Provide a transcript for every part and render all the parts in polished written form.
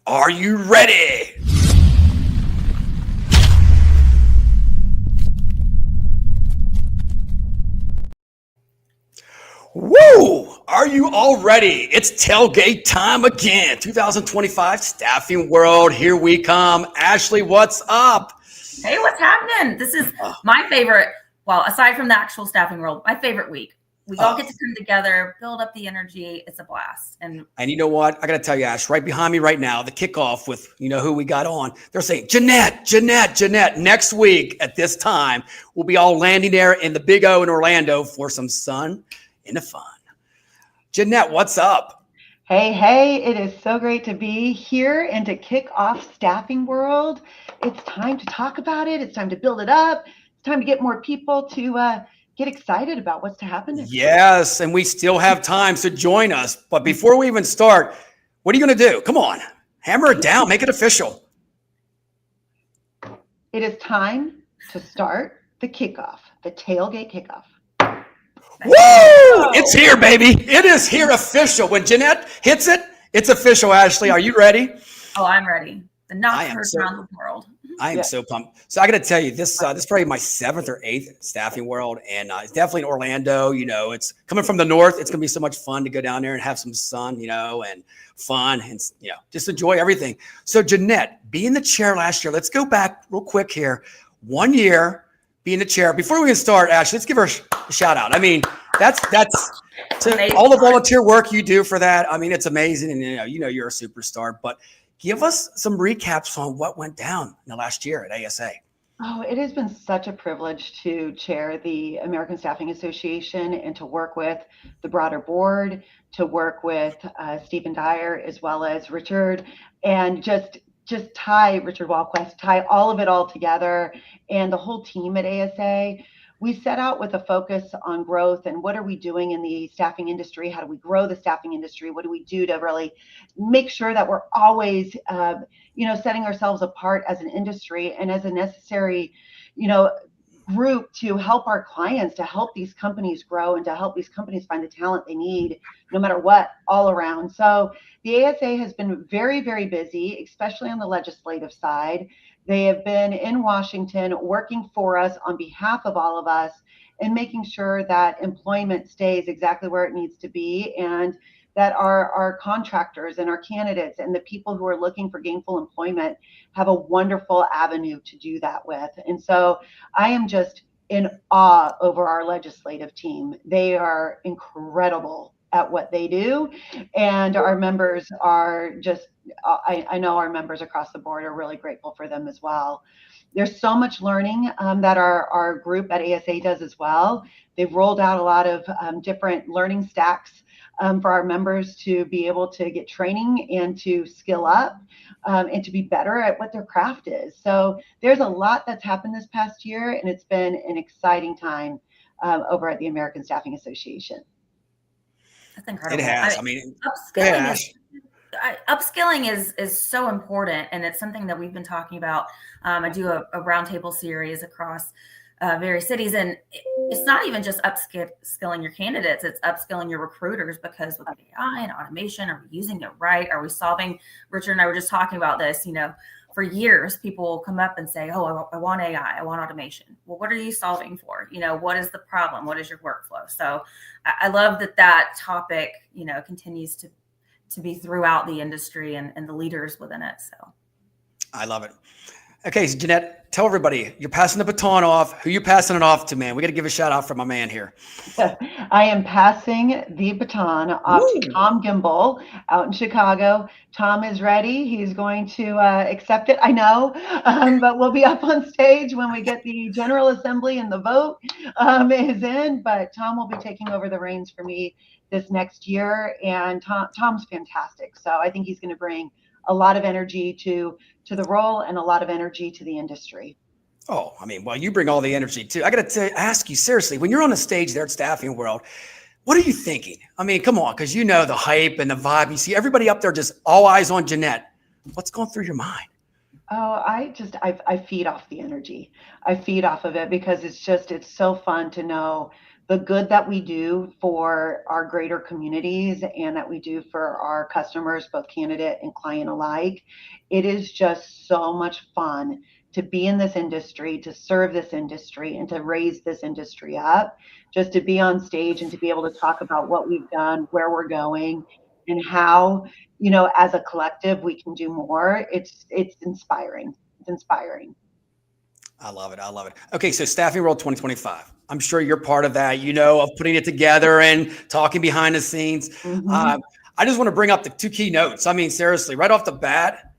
Are you ready? Woo! Are you all ready? It's tailgate time again. 2025 Staffing World. Here we come. Ashley, what's up? Hey, what's happening? This is my favorite. Well, aside from the actual Staffing World, my favorite week. We all get to come together, build up the energy. It's a blast. And you know what? I got to tell you, Ash, right behind me right now, the kickoff with, who we got on. They're saying, Janette, next week at this time, we'll be all landing there in the Big O in Orlando for some sun and the fun. Janette, what's up? Hey, it is so great to be here and to kick off Staffing World. It's time to talk about it. It's time to build it up. It's time to get more people to get excited about what's to happen next week. Yes, and we still have time, so join us. But before we even start, what are you going to do? Come on, hammer it down, make it official. It is time to start the kickoff, the tailgate kickoff. Woo! It's here, baby. It is here official. When Janette hits it, it's official, Ashley. Are you ready? Oh, I'm ready. The not heard around the world. I am so pumped. So I got to tell you, this is probably my 7th or 8th Staffing World, and it's definitely in Orlando. It's coming from the north. It's going to be so much fun to go down there and have some sun, and fun, and just enjoy everything. So Janette, being the chair last year, let's go back real quick here. 1 year being the chair. Before we can start, Ashley, let's give her a shout out. I mean, that's to all the volunteer work you do for that. I mean, it's amazing, and you're a superstar. But give us some recaps on what went down in the last year at ASA. Oh, it has been such a privilege to chair the American Staffing Association and to work with the broader board, to work with Stephen Dyer as well as Richard, and just tie Richard Walquist, tie all of it all together, and the whole team at ASA. We set out with a focus on growth and what are we doing in the staffing industry? How do we grow the staffing industry? What do we do to really make sure that we're always, setting ourselves apart as an industry and as a necessary, group to help our clients, to help these companies grow and to help these companies find the talent they need, no matter what, all around. So the ASA has been very, very busy, especially on the legislative side. They have been in Washington working for us on behalf of all of us and making sure that employment stays exactly where it needs to be and that our contractors and our candidates and the people who are looking for gainful employment have a wonderful avenue to do that with. And so I am just in awe over our legislative team. They are incredible at what they do. And our members are just, I know our members across the board are really grateful for them as well. There's so much learning that our group at ASA does as well. They've rolled out a lot of different learning stacks for our members to be able to get training and to skill up and to be better at what their craft is. So there's a lot that's happened this past year, and it's been an exciting time over at the American Staffing Association. That's incredible. It has. Upskilling is so important, and it's something that we've been talking about. I do a roundtable series across various cities, and it's not even just upskilling your candidates, it's upskilling your recruiters, because with AI and automation, are we using it right? Are we solving? Richard and I were just talking about this, for years, people will come up and say, oh, I want AI, I want automation. Well, what are you solving for? What is the problem? What is your workflow? So I love that topic, continues to be throughout the industry and the leaders within it. So I love it. Okay, so Janette, tell everybody, you're passing the baton off. Who you passing it off to, man? We got to give a shout out for my man here. I am passing the baton off to Tom Gimbel out in Chicago. Tom is ready. He's going to accept it, I know, but we'll be up on stage when we get the General Assembly and the vote is in. But Tom will be taking over the reins for me this next year, and Tom's fantastic. So I think he's going to bring a lot of energy to the role and a lot of energy to the industry. Oh, well, you bring all the energy too. I got to ask you seriously, when you're on the stage there at Staffing World, what are you thinking? Come on, because the hype and the vibe. You see everybody up there, just all eyes on Janette. What's going through your mind? Oh, I feed off the energy. I feed off of it because it's so fun to know the good that we do for our greater communities and that we do for our customers, both candidate and client alike. It is just so much fun to be in this industry, to serve this industry, and to raise this industry up, just to be on stage and to be able to talk about what we've done, where we're going, and how, as a collective, we can do more. It's inspiring. It's inspiring. I love it. I love it. Okay, so Staffing World 2025. I'm sure you're part of that, of putting it together and talking behind the scenes. Mm-hmm. I just want to bring up the 2 key notes. I mean, seriously, right off the bat,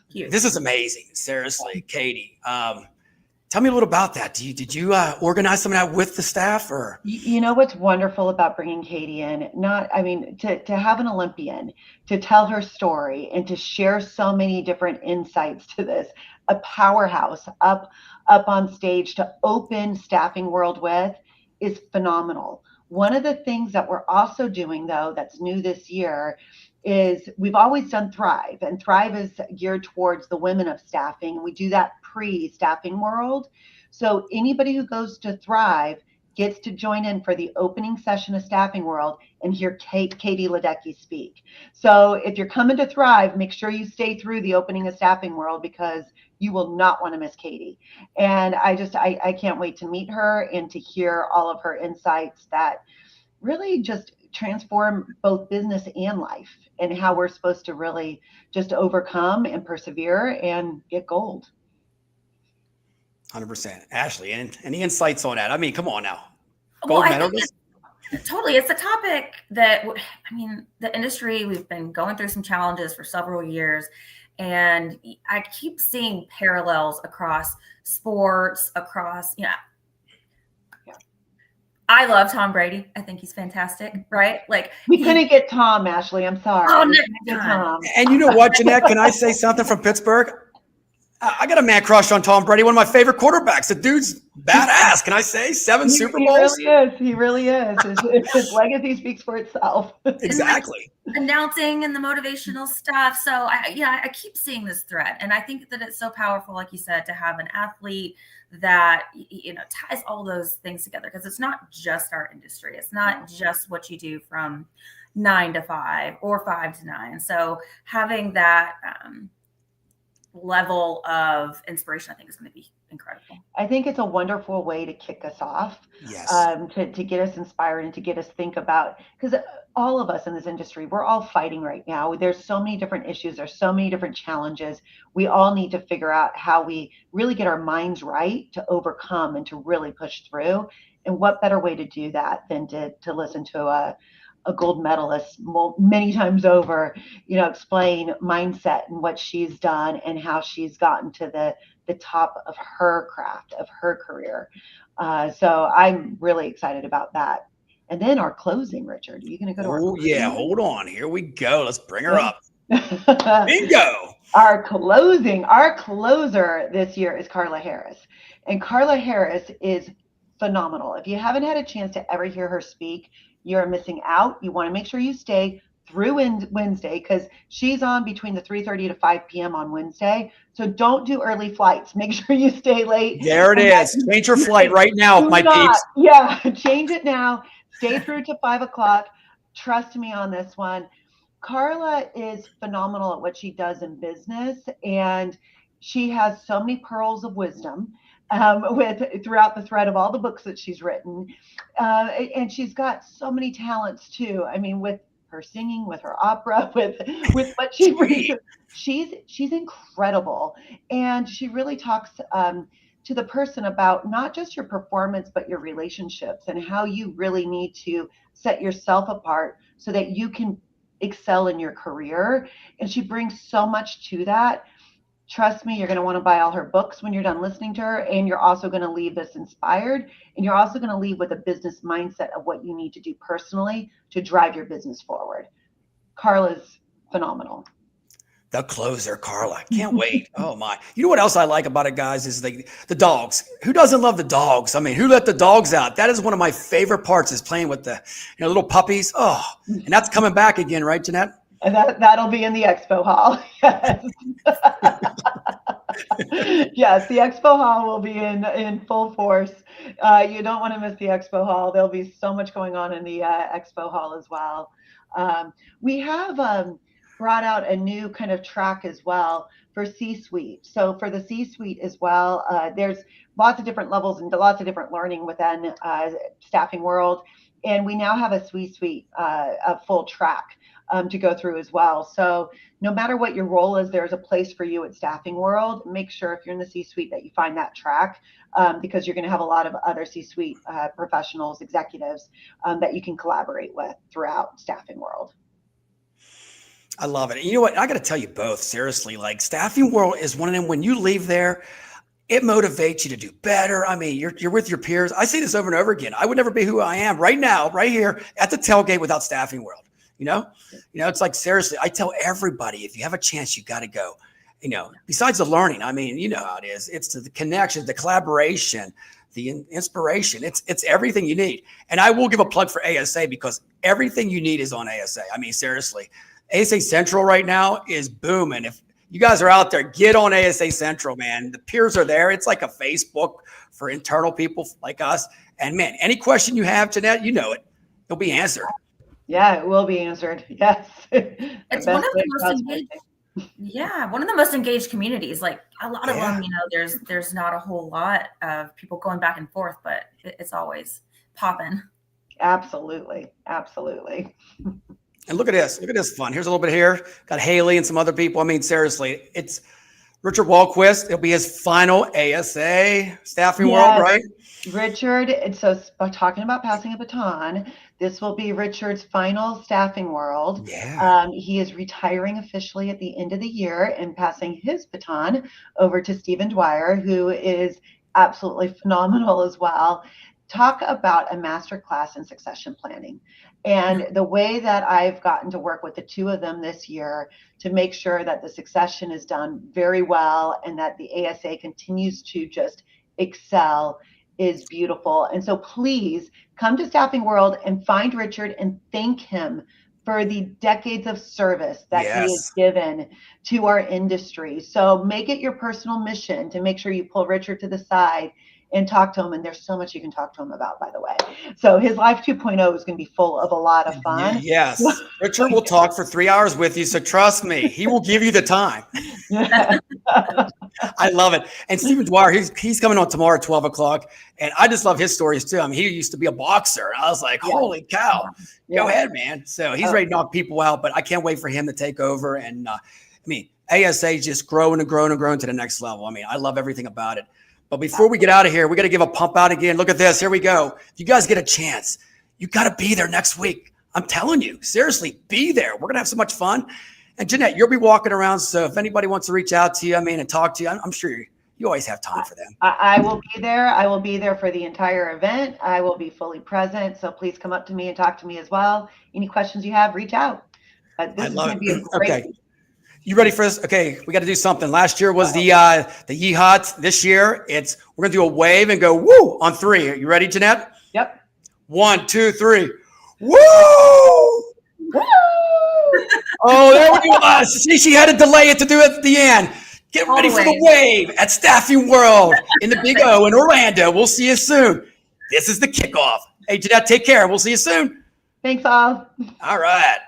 Yes. This is amazing. Seriously, Katie. Tell me a little about that. Did you organize some of that with the staff, or? You know what's wonderful about bringing Katie in? To have an Olympian, to tell her story and to share so many different insights to this, a powerhouse up on stage to open Staffing World with is phenomenal. One of the things that we're also doing, though, that's new this year is we've always done Thrive, and Thrive is geared towards the women of staffing. We do that pre-Staffing World. So anybody who goes to Thrive gets to join in for the opening session of Staffing World and hear Katie Ledecky speak. So if you're coming to Thrive, make sure you stay through the opening of Staffing World, because you will not want to miss Katie. And I can't wait to meet her and to hear all of her insights that really just transform both business and life, and how we're supposed to really just overcome and persevere and get gold. 100%. Ashley, any insights on that? I mean, come on now. Gold medalist? Totally. It's a topic that, the industry, we've been going through some challenges for several years. And I keep seeing parallels across sports, I love Tom Brady. I think he's fantastic, right? Like, we couldn't get Tom, Ashley. I'm sorry. Oh, no, Tom. And you know what, Janette? Can I say something from Pittsburgh? I got a man crush on Tom Brady, one of my favorite quarterbacks. The dude's badass. Can I say 7 Super Bowls? He really is. His legacy speaks for itself. Exactly. Announcing and the motivational stuff. So I keep seeing this thread, and I think that it's so powerful, like you said, to have an athlete that ties all those things together, because it's not just our industry. It's not just what you do from 9 to 5 or 5 to 9. So having that level of inspiration, I think, is going to be incredible. I think it's a wonderful way to kick us off. Yes. To get us inspired and to get us think about, because all of us in this industry, we're all fighting right now. There's so many different issues. There's so many different challenges. We all need to figure out how we really get our minds right to overcome and to really push through. And what better way to do that than to listen to a gold medalist many times over, explain mindset and what she's done and how she's gotten to the top of her craft, of her career. So I'm really excited about that. And then our closing, Richard, are you going to go to our closing? Yeah, hold on. Here we go. Let's bring her up. Bingo. Our closer this year is Carla Harris. And Carla Harris is phenomenal. If you haven't had a chance to ever hear her speak, you're missing out. You want to make sure you stay through Wednesday, because she's on between the 3:30 to 5 p.m. on Wednesday. So don't do early flights. Make sure you stay late. There it is. Change your flight right now, my peeps. Yeah, change it now. Stay through to 5 o'clock. Trust me on this one. Carla is phenomenal at what she does in business, and she has so many pearls of wisdom throughout the thread of all the books that she's written. And she's got so many talents too. I mean, with her singing, with her opera, with what she brings, she's incredible. And she really talks to the person about not just your performance, but your relationships and how you really need to set yourself apart so that you can excel in your career. And she brings so much to that. Trust me, you're going to want to buy all her books when you're done listening to her, and you're also going to leave this inspired, and you're also going to leave with a business mindset of what you need to do personally to drive your business forward. Carla's phenomenal. The closer, Carla. Can't wait. Oh my. You know what else I like about it, guys, is the dogs. Who doesn't love the dogs? I mean, who let the dogs out? That is one of my favorite parts, is playing with the little puppies. Oh, and that's coming back again, right, Janette? And that'll be in the expo hall. Yes. Yes, the Expo Hall will be in full force. You don't want to miss the Expo Hall. There'll be so much going on in the Expo Hall as well. We have brought out a new kind of track as well for C-suite. So for the C-suite as well, there's lots of different levels and lots of different learning within staffing world. And we now have a C-suite, a full track to go through as well. So no matter what your role is, there's a place for you at Staffing World. Make sure if you're in the C-suite that you find that track because you're going to have a lot of other C-suite professionals, executives that you can collaborate with throughout Staffing World. I love it. And you know what? I got to tell you both, seriously, like Staffing World is one of them. When you leave there, it motivates you to do better. I mean, you're with your peers. I say this over and over again. I would never be who I am right now, right here at the tailgate without Staffing World. You know, it's like, seriously, I tell everybody, if you have a chance, you got to go. You know, besides the learning, I mean, you know how it is. It's the connections, the collaboration, the inspiration. It's everything you need. And I will give a plug for ASA because everything you need is on ASA. I mean, seriously, ASA Central right now is booming. If you guys are out there, get on ASA Central, man. The peers are there. It's like a Facebook for internal people like us. And man, any question you have, Janette, you know it. It'll be answered. Yeah, it will be answered. Yes. It's one of the most engaged. Yeah, one of the most engaged communities. Like a lot of them, you know, there's not a whole lot of people going back and forth, but it's always popping. Absolutely. Absolutely. And look at this. Look at this fun. Here's a little bit here. Got Haley and some other people. I mean, seriously, it's Richard Walquist. It'll be his final ASA Staffing World, right? Richard, and so talking about passing a baton, this will be Richard's final Staffing World. Yeah. He is retiring officially at the end of the year and passing his baton over to Stephen Dwyer, who is absolutely phenomenal as well. Talk about a masterclass in succession planning. And the way that I've gotten to work with the two of them this year to make sure that the succession is done very well and that the ASA continues to just excel is beautiful. And so please come to Staffing World and find Richard and thank him for the decades of service that he has given to our industry. So make it your personal mission to make sure you pull Richard to the side and talk to him. And there's so much you can talk to him about, by the way. So his Life 2.0 is going to be full of a lot of fun. Yes. Richard will talk for 3 hours with you. So trust me, he will give you the time. I love it. And Stephen Dwyer, he's coming on tomorrow at 12 o'clock. And I just love his stories too. I mean, he used to be a boxer. I was like, holy cow, go ahead, man. So he's ready to knock people out, but I can't wait for him to take over. And I mean, ASA is just growing and growing and growing to the next level. I mean, I love everything about it. But before we get out of here, we got to give a pump out again. Look at this. Here we go. If you guys get a chance, you got to be there next week. I'm telling you, seriously, be there. We're going to have so much fun. And Janette, you'll be walking around. So if anybody wants to reach out to you, I mean, and talk to you, I'm sure you always have time for them. I will be there. I will be there for the entire event. I will be fully present. So please come up to me and talk to me as well. Any questions you have, reach out. This is going to be a great You ready for this? Okay, we got to do something. Last year was the yeehaws. This year, we're gonna do a wave and go woo on 3. Are you ready, Janette? Yep. 1, 2, 3. Woo! Woo! Oh, there we go. See, she had to delay it to do it at the end. Get ready for the wave at Staffing World in the Big O in Orlando. We'll see you soon. This is the kickoff. Hey, Janette, take care. We'll see you soon. Thanks, all. All right.